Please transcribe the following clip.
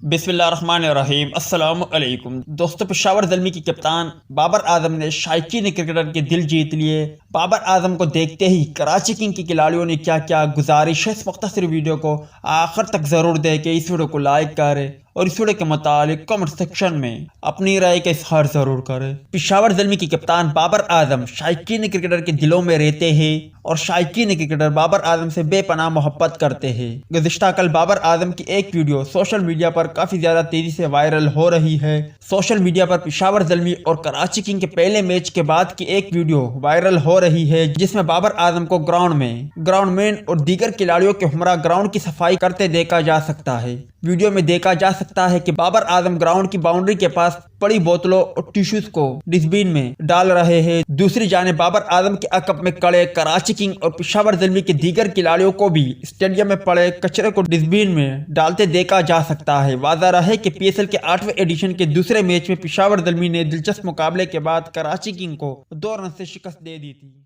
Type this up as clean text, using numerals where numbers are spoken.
بسم اللہ الرحمن الرحیم۔ السلام علیکم دوستو، پشاور زلمی کی کپتان بابر اعظم نے شائقین کرکٹر کے دل جیت لیے۔ بابر اعظم کو دیکھتے ہی کراچی کنگ کے کھلاڑیوں نے کیا کیا گزارش ہے اس مختصر ویڈیو کو آخر تک ضرور دیکھیں، اس ویڈیو کو لائک کریں اور اس ویڈیو کے متعلق کمنٹ سیکشن میں اپنی رائے کا اظہار ضرور کریں۔ پشاور زلمی کی کپتان بابر اعظم شائقین کرکٹر کے دلوں میں رہتے ہیں اور شائقین کرکٹر بابر اعظم سے بے پناہ محبت کرتے ہیں۔ گزشتہ کل بابر اعظم کی ایک ویڈیو سوشل میڈیا پر کافی زیادہ تیزی سے وائرل ہو رہی ہے۔ سوشل میڈیا پر پشاور زلمی اور کراچی کنگ کے پہلے میچ کے بعد کی ایک ویڈیو وائرل ہو رہی ہے، جس میں بابر اعظم کو گراؤنڈ مین اور دیگر کھلاڑیوں کے ہمراہ گراؤنڈ کی صفائی کرتے دیکھا جا سکتا ہے۔ ویڈیو میں دیکھا جا سکتا ہے کہ بابر اعظم گراؤنڈ کی باؤنڈری کے پاس پڑی بوتلوں اور ٹیشوز کو ڈسٹ بین میں ڈال رہے ہیں۔ دوسری جانب بابر اعظم کے عقب میں کڑے کراچی کنگ اور پشاور زلمی کے دیگر کھلاڑیوں کو بھی اسٹیڈیم میں پڑے کچرے کو ڈسٹ بین میں ڈالتے دیکھا جا سکتا ہے۔ واضح رہے کہ پی ایس ایل کے 8ویں ایڈیشن کے دوسرے میچ میں پشاور زلمی نے دلچسپ مقابلے کے بعد کراچی کنگ کو 2 رن سے شکست دے دی تھی۔